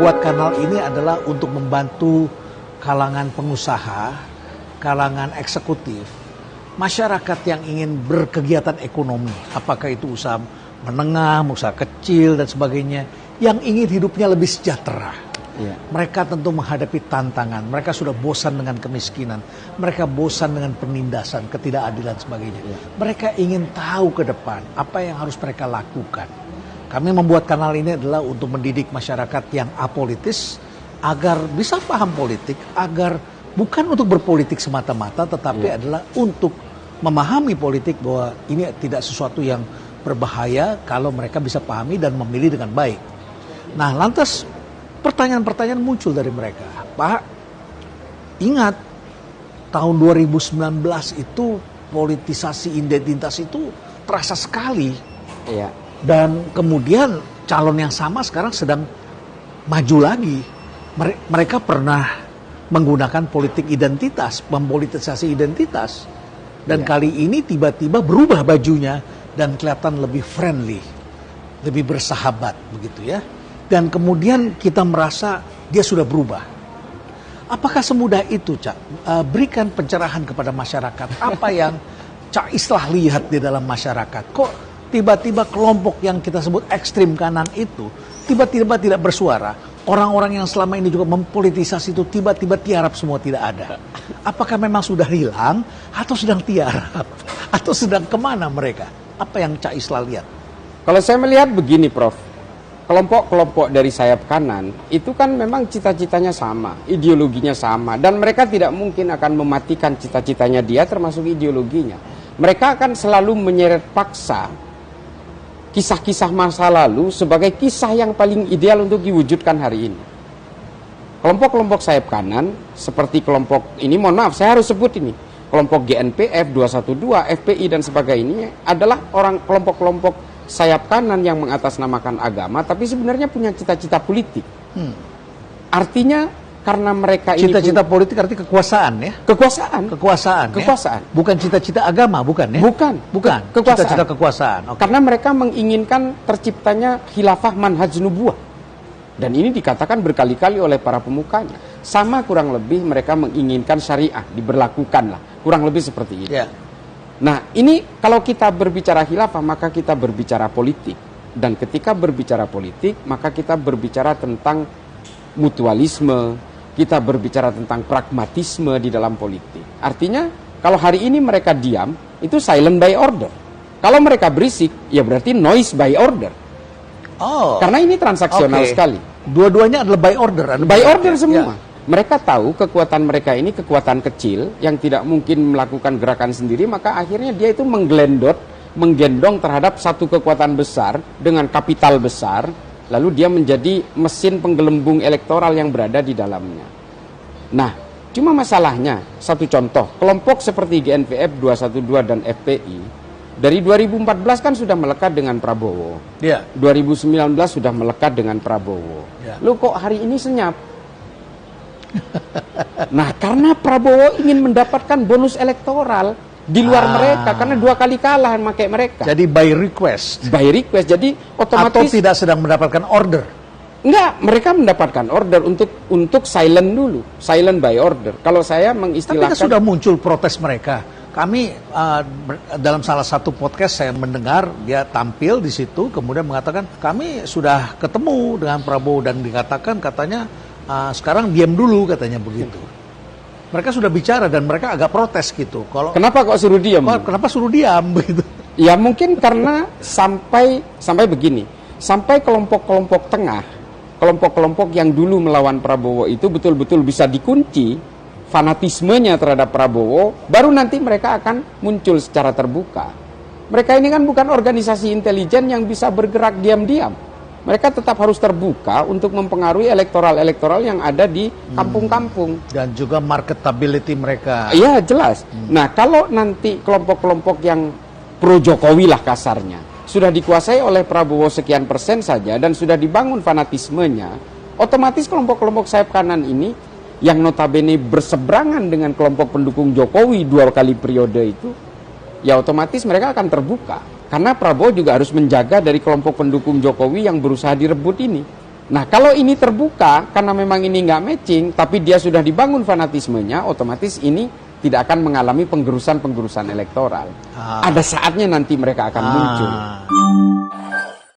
membuat kanal ini adalah untuk membantu kalangan pengusaha, kalangan eksekutif, masyarakat yang ingin berkegiatan ekonomi, apakah itu usaha menengah, usaha kecil dan sebagainya, yang ingin hidupnya lebih sejahtera. Ya. Mereka tentu menghadapi tantangan, mereka sudah bosan dengan kemiskinan, mereka bosan dengan penindasan, ketidakadilan sebagainya. Ya. Mereka ingin tahu ke depan apa yang harus mereka lakukan. Kami membuat kanal ini adalah untuk mendidik masyarakat yang apolitis agar bisa paham politik, agar bukan untuk berpolitik semata-mata, tetapi adalah untuk memahami politik bahwa ini tidak sesuatu yang berbahaya kalau mereka bisa pahami dan memilih dengan baik. Nah, lantas pertanyaan-pertanyaan muncul dari mereka. Pak, ingat tahun 2019 itu politisasi identitas itu terasa sekali. Iya. Dan kemudian calon yang sama sekarang sedang maju lagi. Mereka pernah menggunakan politik identitas, mempolitisasi identitas. Dan kali ini tiba-tiba berubah bajunya dan kelihatan lebih friendly, lebih bersahabat begitu ya. Dan kemudian kita merasa dia sudah berubah. Apakah semudah itu, Cak? Berikan pencerahan kepada masyarakat. Apa yang Cak Islah lihat di dalam masyarakat? Kok tiba-tiba kelompok yang kita sebut ekstrim kanan itu tiba-tiba tidak bersuara? Orang-orang yang selama ini juga mempolitisasi itu tiba-tiba tiarap semua, tidak ada. Apakah memang sudah hilang atau sedang tiarap? Atau sedang kemana mereka? Apa yang Cak Islah lihat? Kalau saya melihat begini, Prof. Kelompok-kelompok dari sayap kanan itu kan memang cita-citanya sama, ideologinya sama, dan mereka tidak mungkin akan mematikan cita-citanya dia termasuk ideologinya. Mereka akan selalu menyeret paksa kisah-kisah masa lalu sebagai kisah yang paling ideal untuk diwujudkan hari ini. Kelompok-kelompok sayap kanan seperti kelompok ini, mohon maaf saya harus sebut ini, kelompok GNPF, 212, FPI dan sebagainya adalah orang kelompok-kelompok sayap kanan yang mengatasnamakan agama, tapi sebenarnya punya cita-cita politik. Artinya karena mereka ini cita-cita politik artinya kekuasaan ya? Kekuasaan. Bukan cita-cita agama, bukan ya? Bukan. Kekuasaan. Cita-cita kekuasaan. Okay. Karena mereka menginginkan terciptanya khilafah manhaj nubuwah. Dan ini dikatakan berkali-kali oleh para pemukanya. Sama kurang lebih mereka menginginkan syariah diberlakukan lah. Kurang lebih seperti itu. Yeah. Nah, ini kalau kita berbicara khilafah, maka kita berbicara politik. Dan ketika berbicara politik, maka kita berbicara tentang mutualisme, kita berbicara tentang pragmatisme di dalam politik. Artinya, kalau hari ini mereka diam, itu silent by order. Kalau mereka berisik, ya berarti noise by order. Oh. Karena ini transaksional sekali. Dua-duanya adalah by order. By order semua. Ya. Mereka tahu kekuatan mereka ini kekuatan kecil yang tidak mungkin melakukan gerakan sendiri, maka akhirnya dia itu menggendong terhadap satu kekuatan besar dengan kapital besar, lalu dia menjadi mesin penggelembung elektoral yang berada di dalamnya. Nah, cuma masalahnya, satu contoh, kelompok seperti GNPF, 212 dan FPI, dari 2014 kan sudah melekat dengan Prabowo. 2019 sudah melekat dengan Prabowo. Lu kok hari ini senyap? Nah, karena Prabowo ingin mendapatkan bonus elektoral di luar mereka, karena 2 kali kalah pakai mereka. Jadi by request. Jadi otomatis. Atau tidak sedang mendapatkan order. Enggak, mereka mendapatkan order untuk silent dulu, silent by order. Kalau saya mengistilahkan. Tapi sudah muncul protes mereka. Kami dalam salah satu podcast saya mendengar dia tampil di situ, kemudian mengatakan kami sudah ketemu dengan Prabowo dan dikatakan katanya sekarang diam dulu katanya begitu. Mereka sudah bicara dan mereka agak protes gitu. Kenapa kok suruh diam? Kenapa suruh diam begitu? Ya mungkin karena sampai begini, sampai kelompok-kelompok tengah, kelompok-kelompok yang dulu melawan Prabowo itu betul-betul bisa dikunci fanatismenya terhadap Prabowo, baru nanti mereka akan muncul secara terbuka. Mereka ini kan bukan organisasi intelijen yang bisa bergerak diam-diam. Mereka tetap harus terbuka untuk mempengaruhi elektoral-elektoral yang ada di kampung-kampung. Dan juga marketability mereka. Iya, jelas. Nah, kalau nanti kelompok-kelompok yang pro-Jokowi lah kasarnya, sudah dikuasai oleh Prabowo sekian persen saja, dan sudah dibangun fanatismenya, otomatis kelompok-kelompok sayap kanan ini, yang notabene berseberangan dengan kelompok pendukung Jokowi 2 kali periode itu, ya otomatis mereka akan terbuka. Karena Prabowo juga harus menjaga dari kelompok pendukung Jokowi yang berusaha direbut ini. Nah, kalau ini terbuka karena memang ini nggak matching, tapi dia sudah dibangun fanatismenya, otomatis ini tidak akan mengalami penggerusan-penggerusan elektoral. Ada saatnya nanti mereka akan muncul.